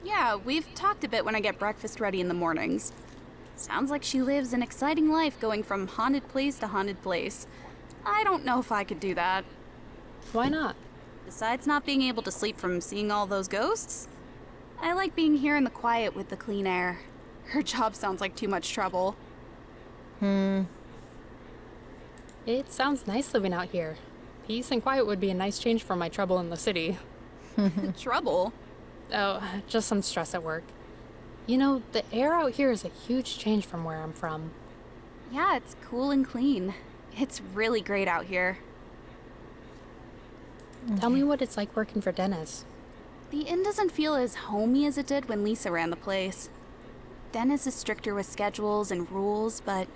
Yeah, we've talked a bit when I get breakfast ready in the mornings. Sounds like she lives an exciting life going from haunted place to haunted place. I don't know if I could do that. Why not? Besides not being able to sleep from seeing all those ghosts, I like being here in the quiet with the clean air. Her job sounds like too much trouble. It sounds nice living out here. Peace and quiet would be a nice change from my trouble in the city. Trouble? Oh, just some stress at work. You know, the air out here is a huge change from where I'm from. Yeah, it's cool and clean. It's really great out here. Tell me what it's like working for Dennis. The inn doesn't feel as homey as it did when Lisa ran the place. Dennis is stricter with schedules and rules, but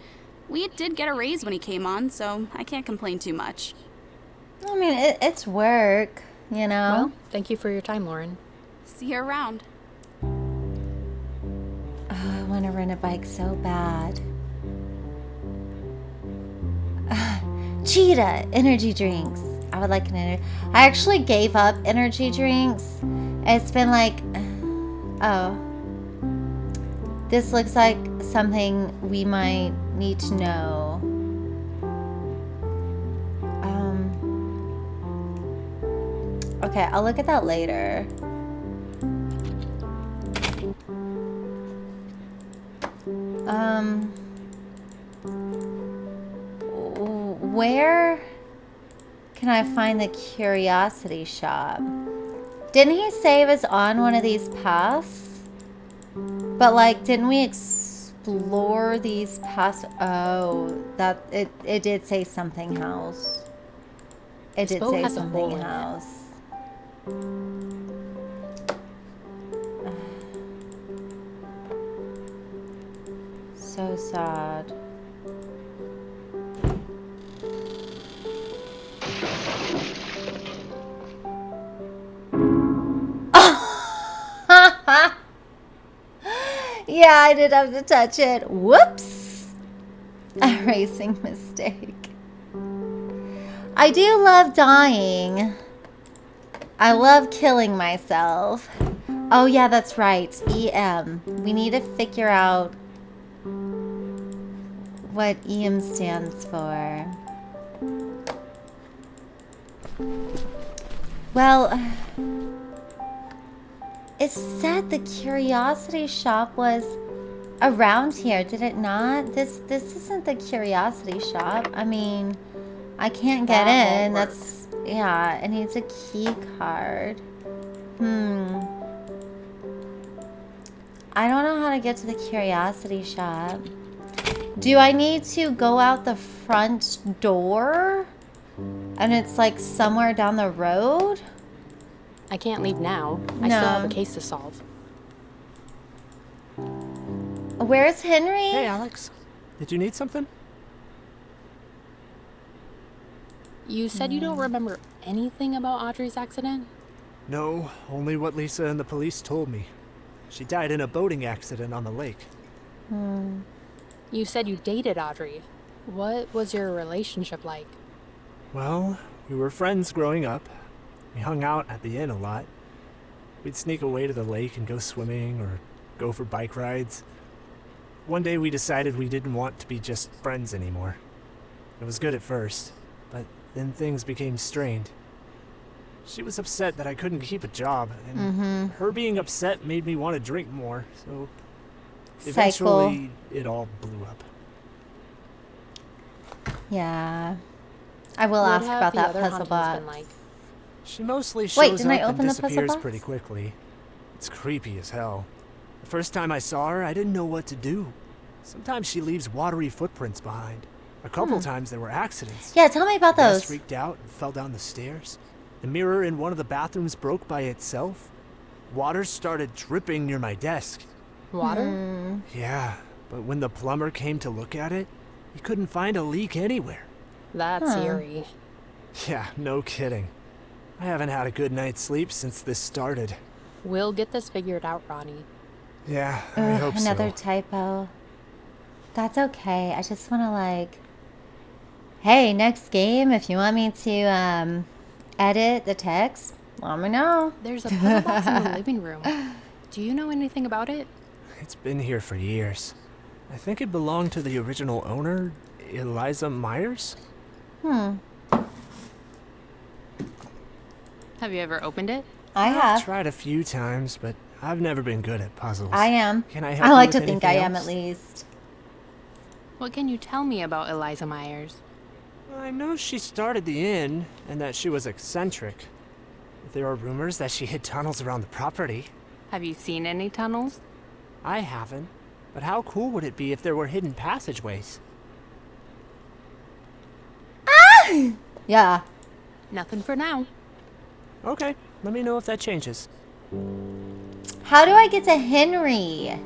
we did get a raise when he came on, so I can't complain too much. I mean, it's work, you know? Well, thank you for your time, Lauren. See you around. Oh, I want to rent a bike so bad. Cheetah energy drinks. I would like an energy. I actually gave up energy drinks. It's been like, oh, this looks like something we might need to know. Okay, I'll look at that later. Where can I find the curiosity shop? Didn't he say it was on one of these paths? But like, didn't we explore these paths? Oh, that it did say something house. It did say something house. So sad. Yeah, I did have to touch it. Whoops. A racing mistake. I do love dying. I love killing myself. Oh yeah, that's right. EM. We need to figure out what EM stands for. Well, it said the curiosity shop was around here, did it not? This isn't the curiosity shop. I mean, I can't get in. That's, yeah, it needs a key card. I don't know how to get to the curiosity shop. Do I need to go out the front door? And it's like somewhere down the road? I can't leave now. I still have a case to solve. Where's Henry? Hey, Alex. Did you need something? You said you don't remember anything about Audrey's accident? No, only what Lisa and the police told me. She died in a boating accident on the lake. You said you dated Audrey. What was your relationship like? Well, we were friends growing up. We hung out at the inn a lot. We'd sneak away to the lake and go swimming or go for bike rides. One day we decided we didn't want to be just friends anymore. It was good at first, but then things became strained. She was upset that I couldn't keep a job, and her being upset made me want to drink more, so eventually it all blew up. Yeah. I will ask about that puzzle box. Like? She mostly shows up and disappears pretty box? Quickly. It's creepy as hell. The first time I saw her, I didn't know what to do. Sometimes she leaves watery footprints behind. A couple times there were accidents. Yeah, tell me about those. I freaked out and fell down the stairs. The mirror in one of the bathrooms broke by itself. Water started dripping near my desk. Water? Yeah, but when the plumber came to look at it, he couldn't find a leak anywhere. That's eerie. Yeah, no kidding. I haven't had a good night's sleep since this started. We'll get this figured out, Ronnie. Yeah, I hope so. Another typo. That's okay. I just want to like... Hey, next game, if you want me to edit the text, let me know. There's a puzzle box in the living room. Do you know anything about it? It's been here for years. I think it belonged to the original owner, Eliza Myers? Have you ever opened it? I have. I've tried a few times, but I've never been good at puzzles. I am. Can I help I like you to with think I am anything at else? least. What can you tell me about Eliza Myers? I know she started the inn and that she was eccentric. There are rumors that she hid tunnels around the property. Have you seen any tunnels? I haven't, but how cool would it be if there were hidden passageways? Yeah. Nothing for now. Okay, let me know if that changes. How do I get to Henry?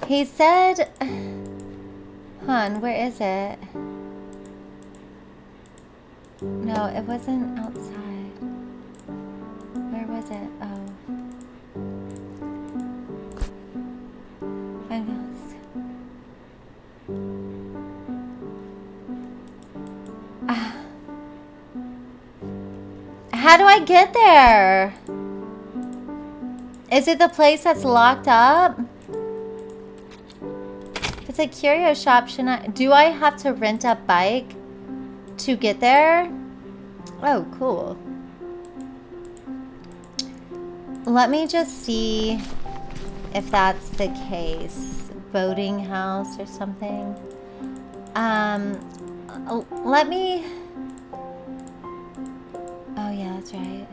He said... Hon, where is it? No, it wasn't outside. Where was it? Oh. I know. How do I get there? Is it the place that's locked up? If it's a curio shop, do I have to rent a bike to get there? Oh, cool. Let me just see if that's the case. Boating house or something. Let me... Oh yeah, that's right.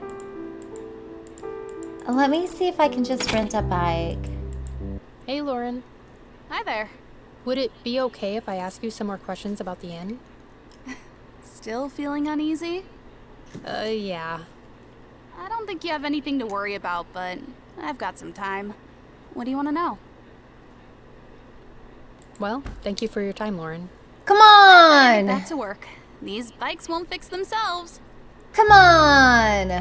Let me see if I can just rent a bike. Hey, Lauren. Hi there. Would it be okay if I ask you some more questions about the inn? Still feeling uneasy? Yeah. I don't think you have anything to worry about, but I've got some time. What do you want to know? Well, thank you for your time, Lauren. Come Get on! back to work. These bikes won't fix themselves. Come on!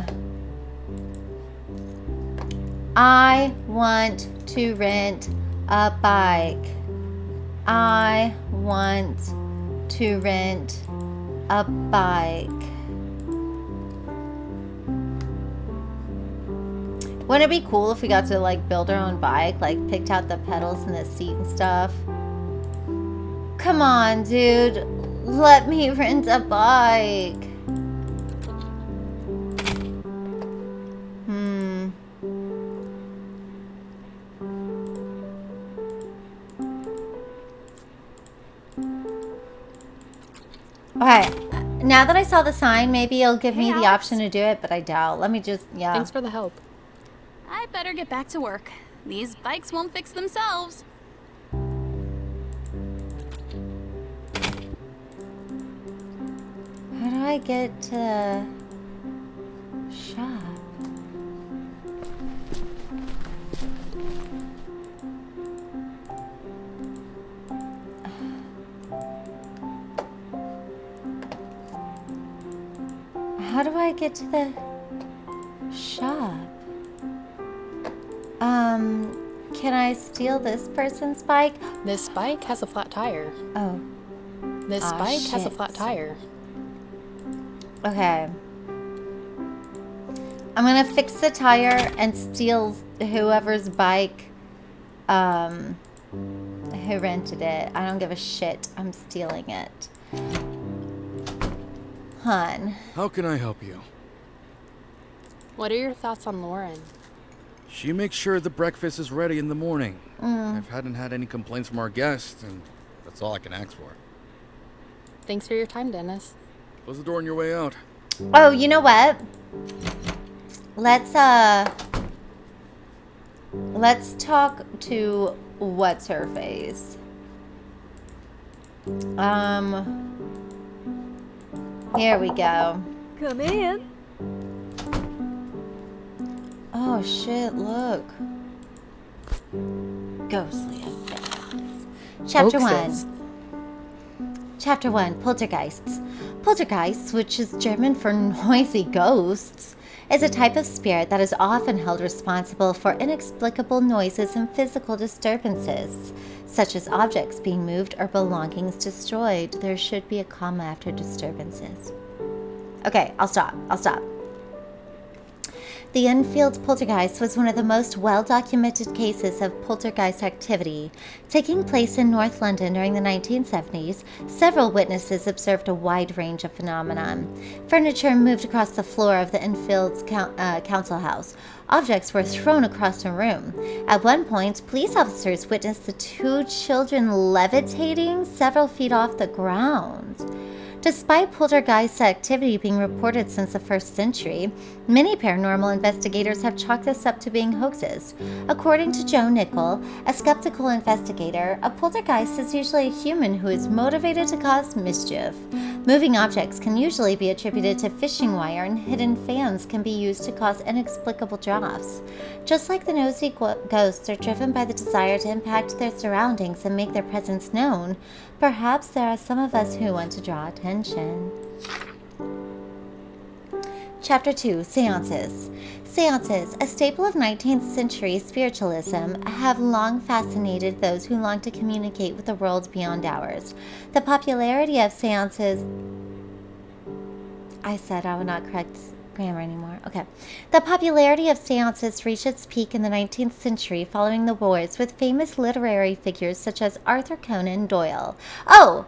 I want to rent a bike. I want to rent a bike. Wouldn't it be cool if we got to like build our own bike? Like picked out the pedals and the seat and stuff. Come on, dude. Let me rent a bike. Okay, now that I saw the sign, maybe it'll give me the Alex. option to do it, but I doubt. Let me just, yeah. Thanks for the help. I better get back to work. These bikes won't fix themselves. How do I get to the shop? How do I get to the shop? Can I steal this person's bike? This bike has a flat tire. Oh, This Aw, bike has a shit. flat tire. okay. I'm gonna fix the tire and steal whoever's bike, who rented it. I don't give a shit. I'm stealing it. Hun. How can I help you? What are your thoughts on Lauren? She makes sure the breakfast is ready in the morning. I hadn't had any complaints from our guests, and that's all I can ask for. Thanks for your time, Dennis. Close the door on your way out. Oh, you know what? Let's talk to what's her face. Here we go. Come in. Oh shit, look. Ghostly affairs. Chapter Hoaxes. 1. Chapter 1, Poltergeists. Poltergeists, which is German for noisy ghosts, is a type of spirit that is often held responsible for inexplicable noises and physical disturbances, such as objects being moved or belongings destroyed. There should be a comma after disturbances. Okay, I'll stop. The Enfield poltergeist was one of the most well-documented cases of poltergeist activity. Taking place in North London during the 1970s, several witnesses observed a wide range of phenomenon. Furniture moved across the floor of the Enfield's council house. Objects were thrown across the room. At one point, police officers witnessed the two children levitating several feet off the ground. Despite poltergeist activity being reported since the 1st century, many paranormal investigators have chalked this up to being hoaxes. According to Joe Nickel, a skeptical investigator, a poltergeist is usually a human who is motivated to cause mischief. Moving objects can usually be attributed to fishing wire, and hidden fans can be used to cause inexplicable drafts. Just like the nosy ghosts are driven by the desire to impact their surroundings and make their presence known, perhaps there are some of us who want to draw attention. Chapter 2, Seances. Seances, a staple of 19th century spiritualism, have long fascinated those who long to communicate with the world beyond ours. The popularity of seances... I said I would not correct grammar anymore. Okay. The popularity of seances reached its peak in the 19th century following the wars, with famous literary figures such as Arthur Conan Doyle. Oh,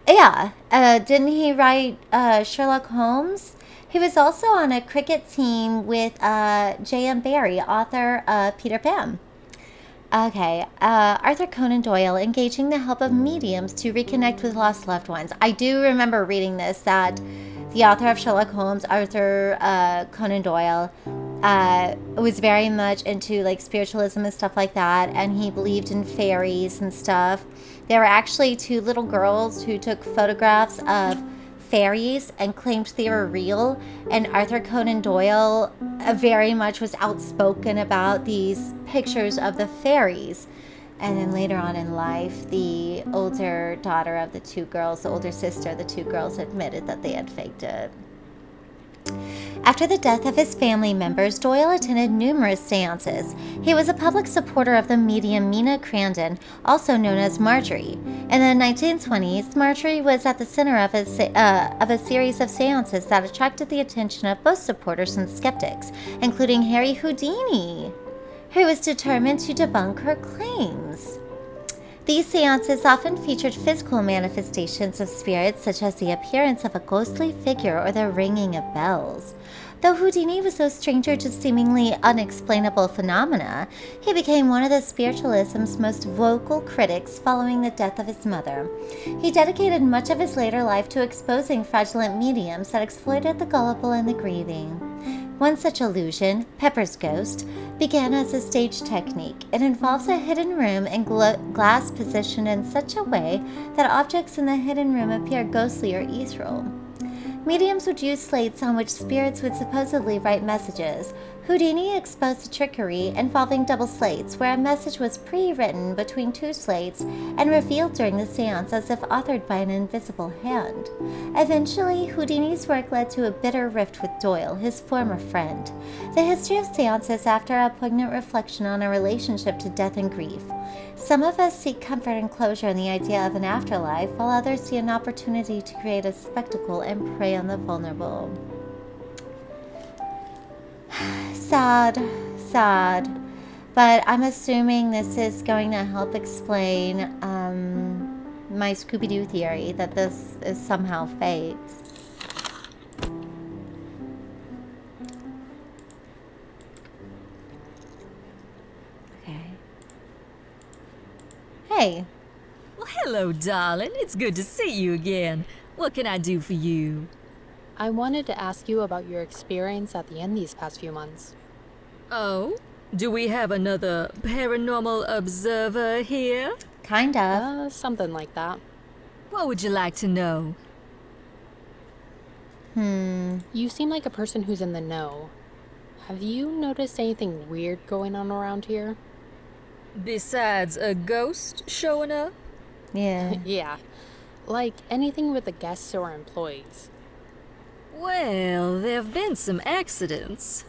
yeah. Didn't he write Sherlock Holmes? He was also on a cricket team with J.M. Barrie, author of Peter Pan. Okay, Arthur Conan Doyle engaging the help of mediums to reconnect with lost loved ones. I do remember reading this, that the author of Sherlock Holmes, Arthur Conan Doyle, was very much into like spiritualism and stuff like that, and he believed in fairies and stuff. There were actually 2 little girls who took photographs of fairies and claimed they were real, and Arthur Conan Doyle very much was outspoken about these pictures of the fairies. And then later on in life, the older daughter of the 2 girls, the older sister of the 2 girls, admitted that they had faked it. After the death of his family members, Doyle attended numerous seances. He was a public supporter of the medium Mina Crandon, also known as Marjorie. In the 1920s, Marjorie was at the center of a series of seances that attracted the attention of both supporters and skeptics, including Harry Houdini, who was determined to debunk her claims. These seances often featured physical manifestations of spirits, such as the appearance of a ghostly figure or the ringing of bells. Though Houdini was no stranger to seemingly unexplainable phenomena, he became one of the spiritualism's most vocal critics following the death of his mother. He dedicated much of his later life to exposing fraudulent mediums that exploited the gullible and the grieving. One such illusion, Pepper's Ghost, began as a stage technique. It involves a hidden room and glass positioned in such a way that objects in the hidden room appear ghostly or ethereal. Mediums would use slates on which spirits would supposedly write messages. Houdini exposed the trickery involving double slates, where a message was pre-written between 2 slates and revealed during the seance as if authored by an invisible hand. Eventually, Houdini's work led to a bitter rift with Doyle, his former friend. The history of seances after a poignant reflection on a relationship to death and grief. Some of us seek comfort and closure in the idea of an afterlife, while others see an opportunity to create a spectacle and prey on the vulnerable. Sad, sad. But I'm assuming this is going to help explain my Scooby-Doo theory that this is somehow fate. Okay. Hey. Well, hello, darling. It's good to see you again. What can I do for you? I wanted to ask you about your experience at the inn these past few months. Oh? Do we have another paranormal observer here? Kind of. Something like that. What would you like to know? You seem like a person who's in the know. Have you noticed anything weird going on around here? Besides a ghost showing up? Yeah. Yeah. Like anything with the guests or employees. Well, there have been some accidents.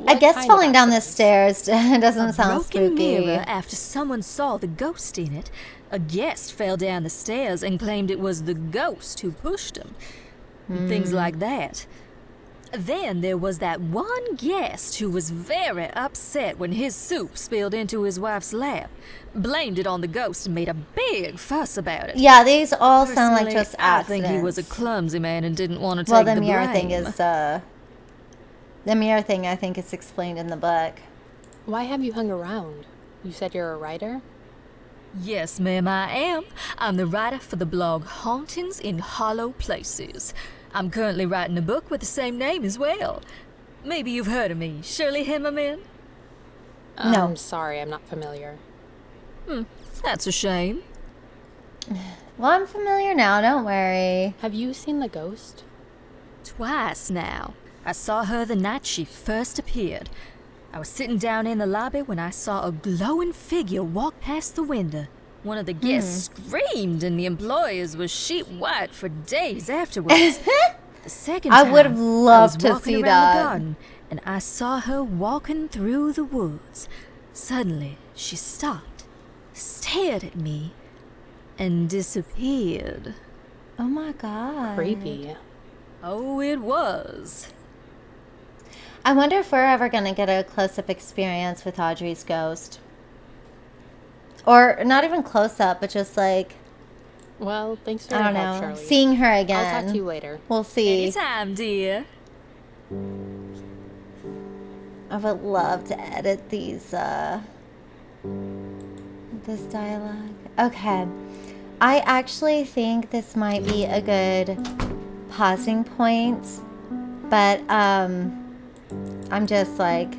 I guess kind of falling down the accidents? stairs doesn't A sound broken spooky. mirror after someone saw the ghost in it. A guest fell down the stairs and claimed it was the ghost who pushed him. Things like that. Then there was that one guest who was very upset when his soup spilled into his wife's lap. Blamed it on the ghost and made a big fuss about it. Yeah, these all sound like Personally, just I accidents. think he was a clumsy man and didn't want to take Well, the the mirror blame. thing is the mirror thing. I think is explained in the book. Why have you hung around? You said you're a writer? Yes, ma'am, I am. I'm the writer for the blog Hauntings in Hollow Places. I'm currently writing a book with the same name as well. Maybe you've heard of me, Shirley Himmerman? No. I'm sorry, I'm not familiar. That's a shame. Well, I'm familiar now, don't worry. Have you seen the ghost? Twice now. I saw her the night she first appeared. I was sitting down in the lobby when I saw a glowing figure walk past the window. One of the guests screamed and the employees were sheet white for days afterwards. The second time, I would have loved I to was walking see around that. the garden, and I saw her walking through the woods. Suddenly, she stopped, stared at me, and disappeared. Oh my god. Creepy. Oh, it was. I wonder if we're ever going to get a close-up experience with Audrey's ghost. Or not even close-up, but just like, Well, thanks for I your don't help, know, Charlie. seeing her again. I'll talk to you later. We'll see. Anytime, dear. I would love to edit these, this dialogue. Okay. I actually think this might be a good pausing point, but, I'm just like,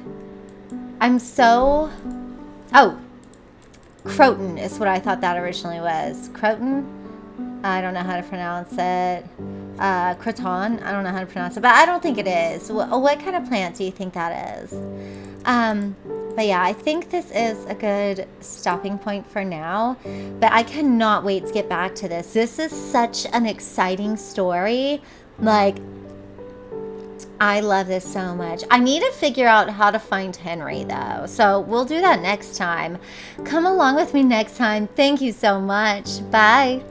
I'm so, oh, Croton is what I thought that originally was. Croton? I don't know how to pronounce it. Croton? I don't know how to pronounce it, but I don't think it is. What kind of plant do you think that is? But yeah, I think this is a good stopping point for now, but I cannot wait to get back to this. This is such an exciting story. Like, I love this so much. I need to figure out how to find Henry, though. So we'll do that next time. Come along with me next time. Thank you so much. Bye.